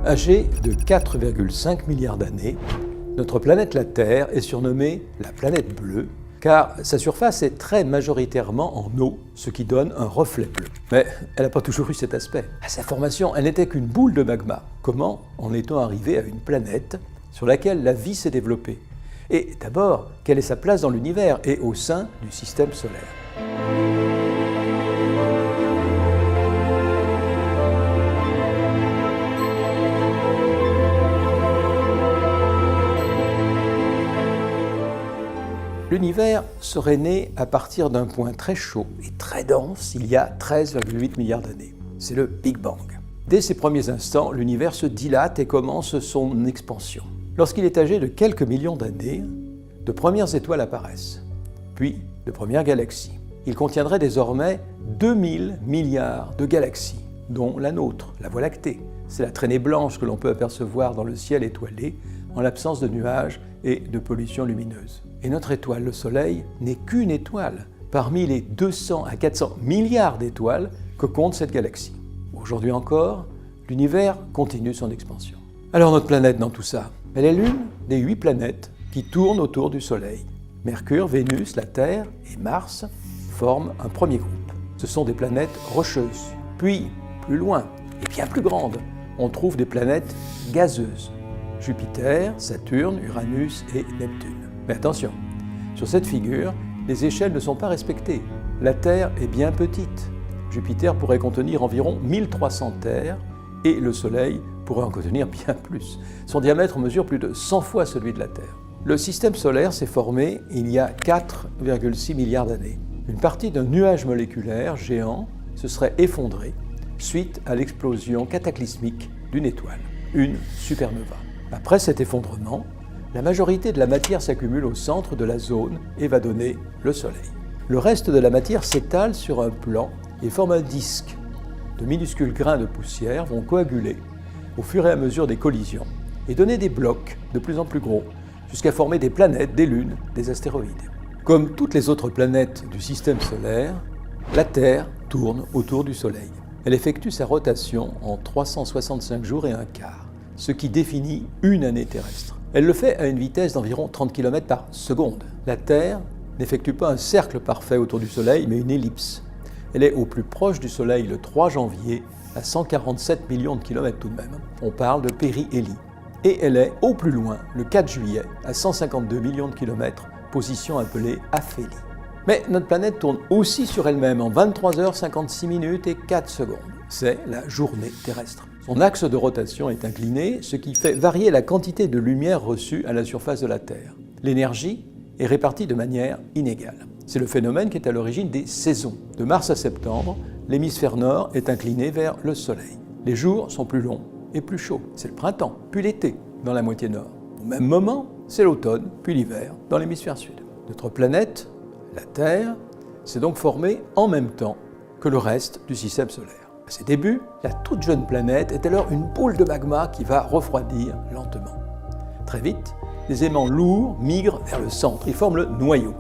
Âgée de 4,5 milliards d'années, notre planète la Terre est surnommée la planète bleue, car sa surface est très majoritairement en eau, ce qui donne un reflet bleu. Mais elle n'a pas toujours eu cet aspect. À sa formation, elle n'était qu'une boule de magma. Comment en est-on arrivé à une planète sur laquelle la vie s'est développée? Et d'abord, quelle est sa place dans l'univers et au sein du système solaire? L'univers serait né à partir d'un point très chaud et très dense il y a 13,8 milliards d'années. C'est le Big Bang. Dès ses premiers instants, l'univers se dilate et commence son expansion. Lorsqu'il est âgé de quelques millions d'années, de premières étoiles apparaissent, puis de premières galaxies. Il contiendrait désormais 2000 milliards de galaxies, dont la nôtre, la Voie lactée. C'est la traînée blanche que l'on peut apercevoir dans le ciel étoilé en l'absence de nuages et de pollution lumineuse. Et notre étoile, le Soleil, n'est qu'une étoile parmi les 200 à 400 milliards d'étoiles que compte cette galaxie. Aujourd'hui encore, l'univers continue son expansion. Alors notre planète dans tout ça, elle est l'une des 8 planètes qui tournent autour du Soleil. Mercure, Vénus, la Terre et Mars forment un premier groupe. Ce sont des planètes rocheuses. Puis, plus loin et bien plus grandes, on trouve des planètes gazeuses. Jupiter, Saturne, Uranus et Neptune. Mais attention, sur cette figure, les échelles ne sont pas respectées. La Terre est bien petite. Jupiter pourrait contenir environ 1300 terres et le Soleil pourrait en contenir bien plus. Son diamètre mesure plus de 100 fois celui de la Terre. Le système solaire s'est formé il y a 4,6 milliards d'années. Une partie d'un nuage moléculaire géant se serait effondrée suite à l'explosion cataclysmique d'une étoile, une supernova. Après cet effondrement, la majorité de la matière s'accumule au centre de la zone et va donner le Soleil. Le reste de la matière s'étale sur un plan et forme un disque. De minuscules grains de poussière vont coaguler au fur et à mesure des collisions et donner des blocs de plus en plus gros, jusqu'à former des planètes, des lunes, des astéroïdes. Comme toutes les autres planètes du système solaire, la Terre tourne autour du Soleil. Elle effectue sa rotation en 365 jours et un quart, ce qui définit une année terrestre. Elle le fait à une vitesse d'environ 30 km par seconde. La Terre n'effectue pas un cercle parfait autour du Soleil, mais une ellipse. Elle est au plus proche du Soleil le 3 janvier, à 147 millions de kilomètres tout de même. On parle de périhélie. Et elle est au plus loin le 4 juillet, à 152 millions de kilomètres, position appelée aphélie. Mais notre planète tourne aussi sur elle-même en 23h56 et 4 secondes. C'est la journée terrestre. Son axe de rotation est incliné, ce qui fait varier la quantité de lumière reçue à la surface de la Terre. L'énergie est répartie de manière inégale. C'est le phénomène qui est à l'origine des saisons. De mars à septembre, l'hémisphère nord est incliné vers le Soleil. Les jours sont plus longs et plus chauds. C'est le printemps, puis l'été dans la moitié nord. Au même moment, c'est l'automne, puis l'hiver dans l'hémisphère sud. Notre planète, la Terre, s'est donc formée en même temps que le reste du système solaire. À ses débuts, la toute jeune planète est alors une boule de magma qui va refroidir lentement. Très vite, les aimants lourds migrent vers le centre et forment le noyau.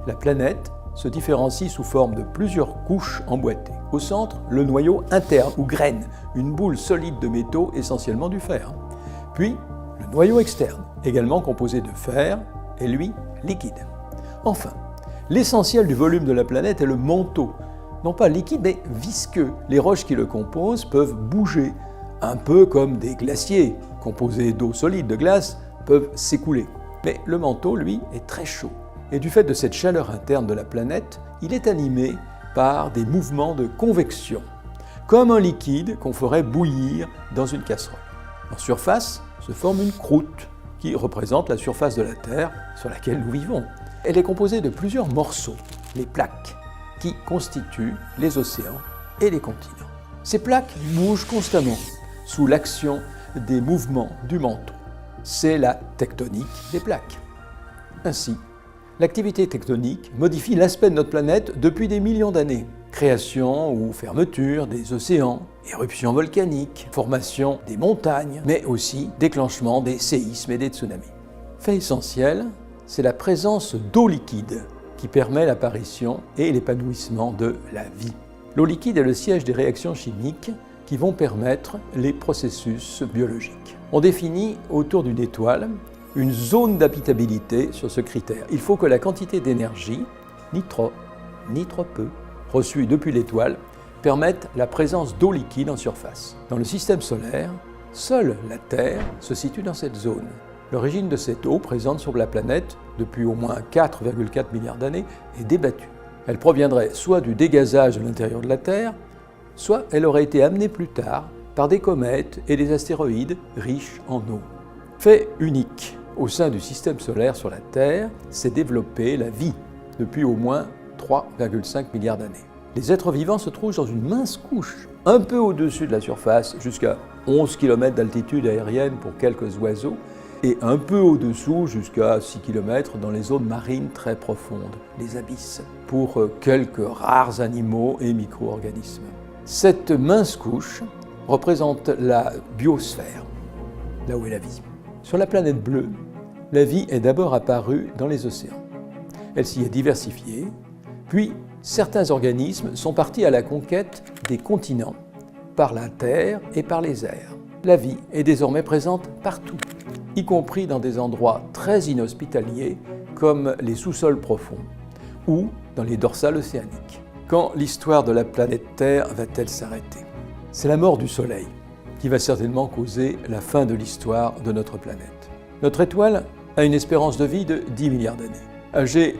La planète se différencie sous forme de plusieurs couches emboîtées. Au centre, le noyau interne ou graine, une boule solide de métaux, essentiellement du fer. Puis, le noyau externe, également composé de fer, est lui liquide. Enfin, l'essentiel du volume de la planète est le manteau, non pas liquide mais visqueux. Les roches qui le composent peuvent bouger, un peu comme des glaciers, composés d'eau solide, de glace, peuvent s'écouler. Mais le manteau, lui, est très chaud. Et du fait de cette chaleur interne de la planète, il est animé par des mouvements de convection, comme un liquide qu'on ferait bouillir dans une casserole. En surface se forme une croûte qui représente la surface de la Terre sur laquelle nous vivons. Elle est composée de plusieurs morceaux, les plaques, qui constituent les océans et les continents. Ces plaques bougent constamment sous l'action des mouvements du manteau. C'est la tectonique des plaques. Ainsi, l'activité tectonique modifie l'aspect de notre planète depuis des millions d'années. Création ou fermeture des océans, éruptions volcaniques, formation des montagnes, mais aussi déclenchement des séismes et des tsunamis. Fait essentiel, c'est la présence d'eau liquide qui permet l'apparition et l'épanouissement de la vie. L'eau liquide est le siège des réactions chimiques qui vont permettre les processus biologiques. On définit autour d'une étoile une zone d'habitabilité sur ce critère. Il faut que la quantité d'énergie, ni trop, ni trop peu, reçue depuis l'étoile, permette la présence d'eau liquide en surface. Dans le système solaire, seule la Terre se situe dans cette zone. L'origine de cette eau présente sur la planète depuis au moins 4,4 milliards d'années est débattue. Elle proviendrait soit du dégazage de l'intérieur de la Terre, soit elle aurait été amenée plus tard par des comètes et des astéroïdes riches en eau. Fait unique, au sein du système solaire sur la Terre, s'est développée la vie depuis au moins 3,5 milliards d'années. Les êtres vivants se trouvent dans une mince couche, un peu au-dessus de la surface, jusqu'à 11 km d'altitude aérienne pour quelques oiseaux, et un peu au-dessous, jusqu'à 6 km dans les zones marines très profondes, les abysses, pour quelques rares animaux et micro-organismes. Cette mince couche représente la biosphère, là où est la vie. Sur la planète bleue, la vie est d'abord apparue dans les océans. Elle s'y est diversifiée, puis certains organismes sont partis à la conquête des continents, par la terre et par les airs. La vie est désormais présente partout, y compris dans des endroits très inhospitaliers comme les sous-sols profonds ou dans les dorsales océaniques. Quand l'histoire de la planète Terre va-t-elle s'arrêter? C'est la mort du Soleil qui va certainement causer la fin de l'histoire de notre planète. Notre étoile a une espérance de vie de 10 milliards d'années. Âgée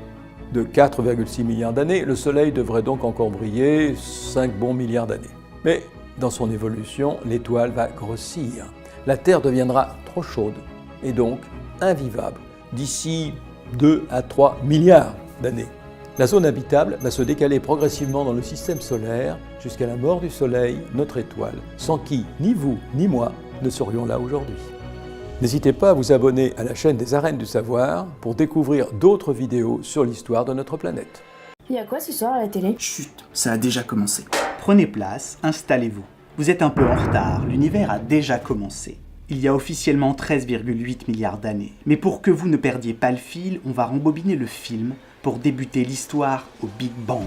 de 4,6 milliards d'années, le Soleil devrait donc encore briller 5 bons milliards d'années. Mais dans son évolution, l'étoile va grossir. La Terre deviendra trop chaude et donc invivable d'ici 2 à 3 milliards d'années. La zone habitable va se décaler progressivement dans le système solaire jusqu'à la mort du Soleil, notre étoile, sans qui ni vous ni moi ne serions là aujourd'hui. N'hésitez pas à vous abonner à la chaîne des Arènes du Savoir pour découvrir d'autres vidéos sur l'histoire de notre planète. Il y a quoi ce soir à la télé? Chut, ça a déjà commencé. Prenez place, installez-vous. Vous êtes un peu en retard, l'univers a déjà commencé. Il y a officiellement 13,8 milliards d'années. Mais pour que vous ne perdiez pas le fil, on va rembobiner le film pour débuter l'histoire au Big Bang.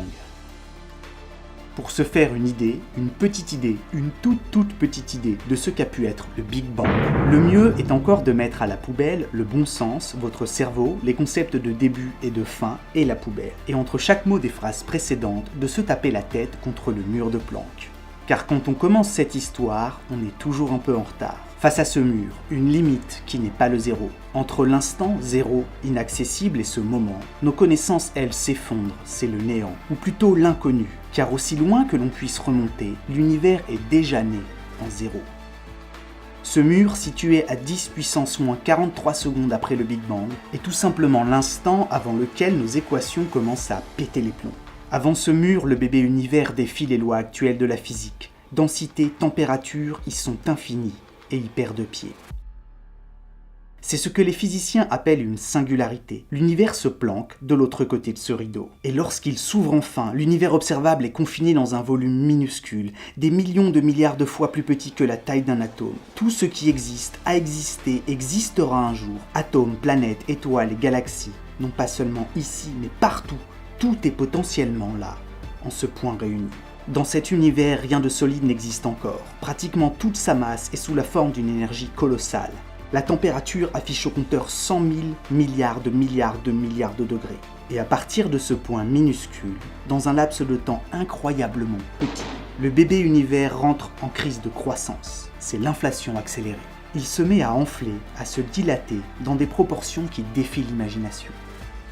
Pour se faire une idée, une petite idée, une toute petite idée de ce qu'a pu être le Big Bang, le mieux est encore de mettre à la poubelle le bon sens, votre cerveau, les concepts de début et de fin et la poubelle. Et entre chaque mot des phrases précédentes, de se taper la tête contre le mur de Planck. Car quand on commence cette histoire, on est toujours un peu en retard. Face à ce mur, une limite qui n'est pas le zéro. Entre l'instant zéro, inaccessible, et ce moment, nos connaissances, elles, s'effondrent, c'est le néant, ou plutôt l'inconnu, car aussi loin que l'on puisse remonter, l'univers est déjà né en zéro. Ce mur, situé à 10 puissance moins 43 secondes après le Big Bang, est tout simplement l'instant avant lequel nos équations commencent à péter les plombs. Avant ce mur, le bébé univers défie les lois actuelles de la physique. Densité, température y sont infinies et y perdent pied. C'est ce que les physiciens appellent une singularité. L'univers se planque de l'autre côté de ce rideau. Et lorsqu'il s'ouvre enfin, l'univers observable est confiné dans un volume minuscule, des millions de milliards de fois plus petit que la taille d'un atome. Tout ce qui existe, a existé, existera un jour. Atomes, planètes, étoiles et galaxies. Non pas seulement ici, mais partout. Tout est potentiellement là, en ce point réuni. Dans cet univers, rien de solide n'existe encore. Pratiquement toute sa masse est sous la forme d'une énergie colossale. La température affiche au compteur 100 000 milliards de degrés. Et à partir de ce point minuscule, dans un laps de temps incroyablement petit, le bébé univers rentre en crise de croissance. C'est l'inflation accélérée. Il se met à enfler, à se dilater dans des proportions qui défient l'imagination.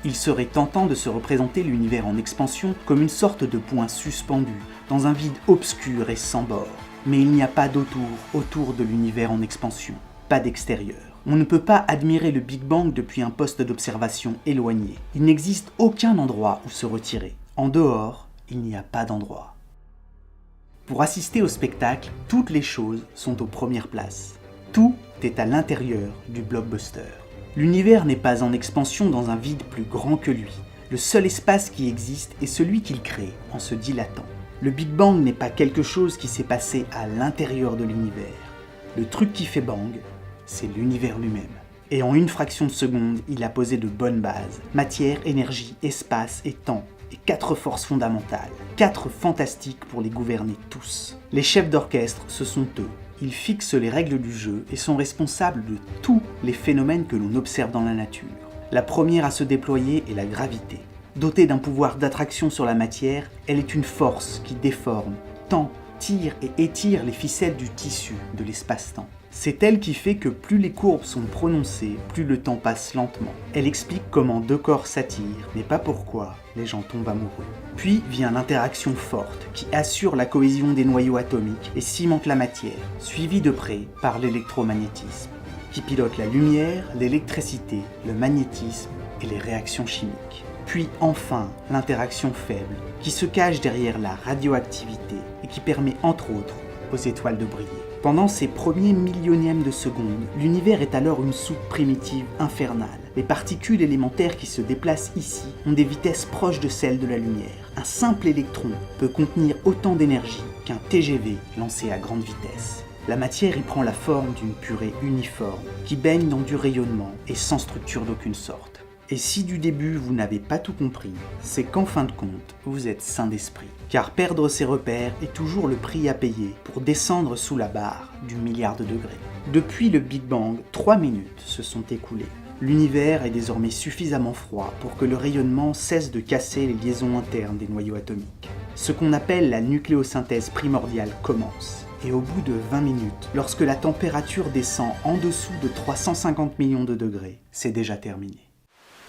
Il serait tentant de se représenter l'univers en expansion comme une sorte de point suspendu, dans un vide obscur et sans bord. Mais il n'y a pas autour de l'univers en expansion, pas d'extérieur. On ne peut pas admirer le Big Bang depuis un poste d'observation éloigné. Il n'existe aucun endroit où se retirer. En dehors, il n'y a pas d'endroit. Pour assister au spectacle, toutes les choses sont aux premières places. Tout est à l'intérieur du blockbuster. L'univers n'est pas en expansion dans un vide plus grand que lui. Le seul espace qui existe est celui qu'il crée en se dilatant. Le Big Bang n'est pas quelque chose qui s'est passé à l'intérieur de l'univers. Le truc qui fait bang, c'est l'univers lui-même. Et en une fraction de seconde, il a posé de bonnes bases. Matière, énergie, espace et temps. et 4 forces fondamentales, 4 fantastiques pour les gouverner tous. Les chefs d'orchestre, ce sont eux. Ils fixent les règles du jeu et sont responsables de tous les phénomènes que l'on observe dans la nature. La première à se déployer est la gravité. Dotée d'un pouvoir d'attraction sur la matière, elle est une force qui déforme, tend, tire et étire les ficelles du tissu de l'espace-temps. C'est elle qui fait que plus les courbes sont prononcées, plus le temps passe lentement. Elle explique comment 2 corps s'attirent, mais pas pourquoi les gens tombent amoureux. Puis vient l'interaction forte qui assure la cohésion des noyaux atomiques et cimente la matière, suivie de près par l'électromagnétisme, qui pilote la lumière, l'électricité, le magnétisme et les réactions chimiques. Puis enfin l'interaction faible, qui se cache derrière la radioactivité et qui permet entre autres aux étoiles de briller. Pendant ces premiers millionièmes de seconde, l'univers est alors une soupe primitive infernale. Les particules élémentaires qui se déplacent ici ont des vitesses proches de celles de la lumière. Un simple électron peut contenir autant d'énergie qu'un TGV lancé à grande vitesse. La matière y prend la forme d'une purée uniforme qui baigne dans du rayonnement et sans structure d'aucune sorte. Et si du début vous n'avez pas tout compris, c'est qu'en fin de compte, vous êtes sain d'esprit. Car perdre ses repères est toujours le prix à payer pour descendre sous la barre du milliard de degrés. Depuis le Big Bang, 3 minutes se sont écoulées. L'univers est désormais suffisamment froid pour que le rayonnement cesse de casser les liaisons internes des noyaux atomiques. Ce qu'on appelle la nucléosynthèse primordiale commence. Et au bout de 20 minutes, lorsque la température descend en dessous de 350 millions de degrés, c'est déjà terminé.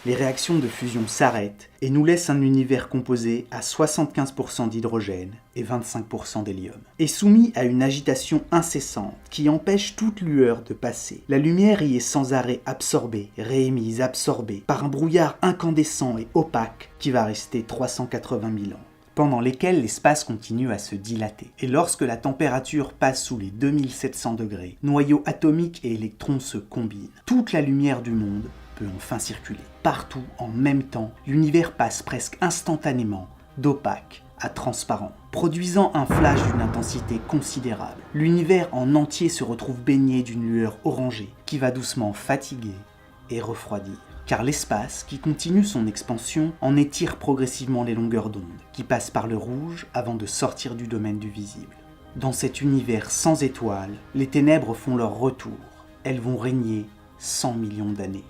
Les réactions de fusion s'arrêtent et nous laissent un univers composé à 75% d'hydrogène et 25% d'hélium, et soumis à une agitation incessante qui empêche toute lueur de passer. La lumière y est sans arrêt absorbée, réémise, absorbée, par un brouillard incandescent et opaque qui va rester 380 000 ans, pendant lesquels l'espace continue à se dilater. Et lorsque la température passe sous les 2700 degrés, noyaux atomiques et électrons se combinent. Toute la lumière du monde peut enfin circuler. Partout, en même temps, l'univers passe presque instantanément d'opaque à transparent, produisant un flash d'une intensité considérable. L'univers en entier se retrouve baigné d'une lueur orangée qui va doucement fatiguer et refroidir. Car l'espace, qui continue son expansion, en étire progressivement les longueurs d'onde, qui passent par le rouge avant de sortir du domaine du visible. Dans cet univers sans étoiles, les ténèbres font leur retour. Elles vont régner 100 millions d'années.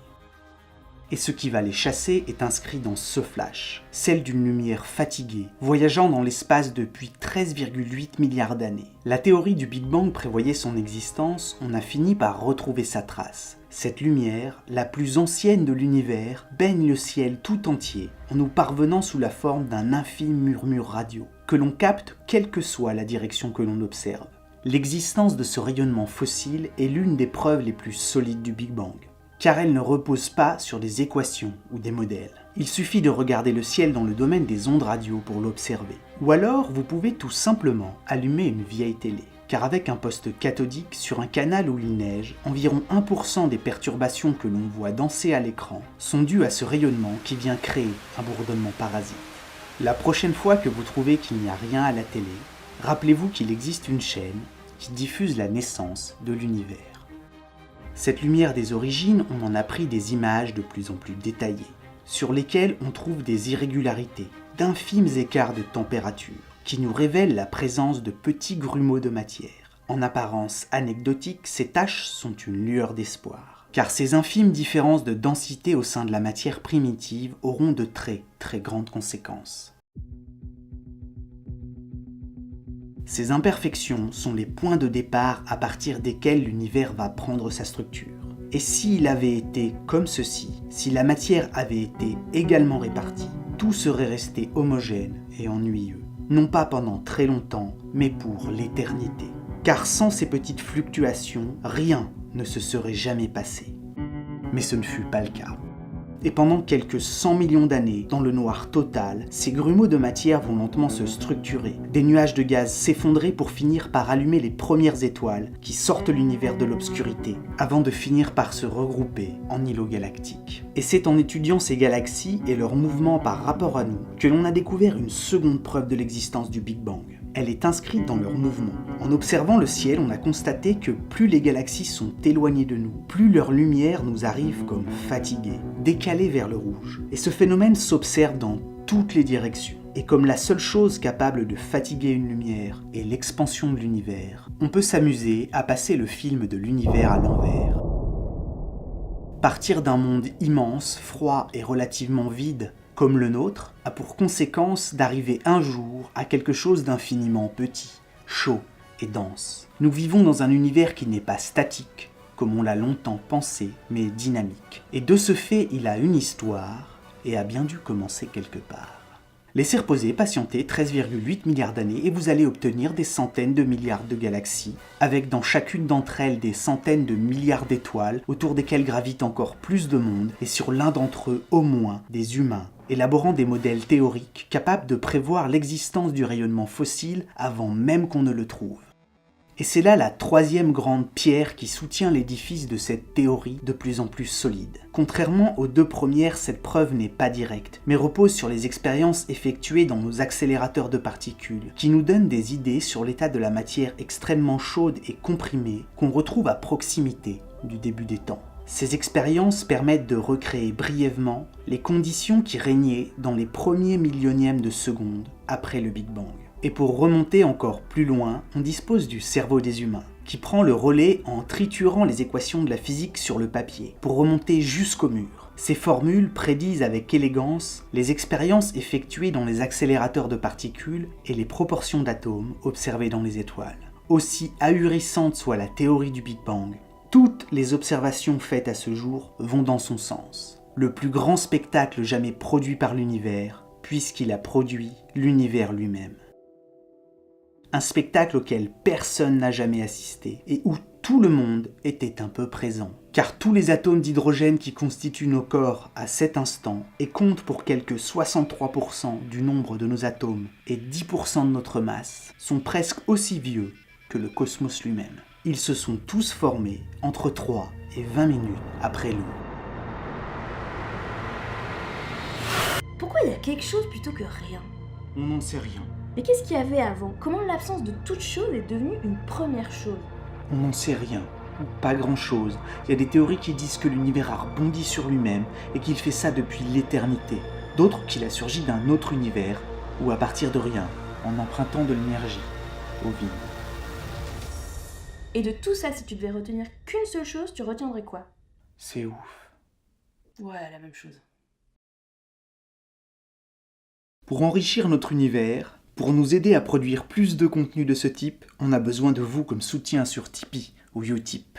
Et ce qui va les chasser est inscrit dans ce flash, celle d'une lumière fatiguée, voyageant dans l'espace depuis 13,8 milliards d'années. La théorie du Big Bang prévoyait son existence, on a fini par retrouver sa trace. Cette lumière, la plus ancienne de l'univers, baigne le ciel tout entier en nous parvenant sous la forme d'un infime murmure radio, que l'on capte quelle que soit la direction que l'on observe. L'existence de ce rayonnement fossile est l'une des preuves les plus solides du Big Bang, car elle ne repose pas sur des équations ou des modèles. Il suffit de regarder le ciel dans le domaine des ondes radio pour l'observer. Ou alors, vous pouvez tout simplement allumer une vieille télé. Car avec un poste cathodique sur un canal où il neige, environ 1% des perturbations que l'on voit danser à l'écran sont dues à ce rayonnement qui vient créer un bourdonnement parasite. La prochaine fois que vous trouvez qu'il n'y a rien à la télé, rappelez-vous qu'il existe une chaîne qui diffuse la naissance de l'univers. Cette lumière des origines, on en a pris des images de plus en plus détaillées, sur lesquelles on trouve des irrégularités, d'infimes écarts de température, qui nous révèlent la présence de petits grumeaux de matière. En apparence anecdotiques, ces taches sont une lueur d'espoir, car ces infimes différences de densité au sein de la matière primitive auront de très grandes conséquences. Ces imperfections sont les points de départ à partir desquels l'univers va prendre sa structure. Et s'il avait été comme ceci, si la matière avait été également répartie, tout serait resté homogène et ennuyeux. Non pas pendant très longtemps, mais pour l'éternité. Car sans ces petites fluctuations, rien ne se serait jamais passé. Mais ce ne fut pas le cas. Et pendant quelques 100 millions d'années, dans le noir total, ces grumeaux de matière vont lentement se structurer. Des nuages de gaz s'effondrer pour finir par allumer les premières étoiles qui sortent l'univers de l'obscurité, avant de finir par se regrouper en îlots galactiques. Et c'est en étudiant ces galaxies et leurs mouvements par rapport à nous que l'on a découvert une seconde preuve de l'existence du Big Bang. Elle est inscrite dans leur mouvement. En observant le ciel, on a constaté que plus les galaxies sont éloignées de nous, plus leur lumière nous arrive comme fatiguée, décalée vers le rouge. Et ce phénomène s'observe dans toutes les directions. Et comme la seule chose capable de fatiguer une lumière est l'expansion de l'univers, on peut s'amuser à passer le film de l'univers à l'envers. Partir d'un monde immense, froid et relativement vide, comme le nôtre, a pour conséquence d'arriver un jour à quelque chose d'infiniment petit, chaud et dense. Nous vivons dans un univers qui n'est pas statique, comme on l'a longtemps pensé, mais dynamique. Et de ce fait, il a une histoire et a bien dû commencer quelque part. Laissez reposer, patientez 13,8 milliards d'années et vous allez obtenir des centaines de milliards de galaxies, avec dans chacune d'entre elles des centaines de milliards d'étoiles autour desquelles gravitent encore plus de mondes et sur l'un d'entre eux au moins des humains, élaborant des modèles théoriques capables de prévoir l'existence du rayonnement fossile avant même qu'on ne le trouve. Et c'est là la troisième grande pierre qui soutient l'édifice de cette théorie de plus en plus solide. Contrairement aux deux premières, cette preuve n'est pas directe, mais repose sur les expériences effectuées dans nos accélérateurs de particules, qui nous donnent des idées sur l'état de la matière extrêmement chaude et comprimée qu'on retrouve à proximité du début des temps. Ces expériences permettent de recréer brièvement les conditions qui régnaient dans les premiers millionièmes de seconde après le Big Bang. Et pour remonter encore plus loin, on dispose du cerveau des humains, qui prend le relais en triturant les équations de la physique sur le papier, pour remonter jusqu'au mur. Ces formules prédisent avec élégance les expériences effectuées dans les accélérateurs de particules et les proportions d'atomes observées dans les étoiles. Aussi ahurissante soit la théorie du Big Bang, toutes les observations faites à ce jour vont dans son sens. Le plus grand spectacle jamais produit par l'univers, puisqu'il a produit l'univers lui-même. Un spectacle auquel personne n'a jamais assisté et où tout le monde était un peu présent. Car tous les atomes d'hydrogène qui constituent nos corps à cet instant et comptent pour quelque 63% du nombre de nos atomes et 10% de notre masse sont presque aussi vieux que le cosmos lui-même. Ils se sont tous formés entre 3 et 20 minutes après nous. Pourquoi il y a quelque chose plutôt que rien? On n'en sait rien. Mais qu'est-ce qu'il y avait avant? Comment l'absence de toute chose est devenue une première chose? On n'en sait rien, ou pas grand-chose. Il y a des théories qui disent que l'univers a rebondi sur lui-même et qu'il fait ça depuis l'éternité. D'autres qu'il a surgi d'un autre univers, ou à partir de rien, en empruntant de l'énergie, au vide. Et de tout ça, si tu devais retenir qu'une seule chose, tu retiendrais quoi? C'est ouf. Ouais, la même chose. Pour enrichir notre univers, pour nous aider à produire plus de contenu de ce type, on a besoin de vous comme soutien sur Tipeee ou Utip.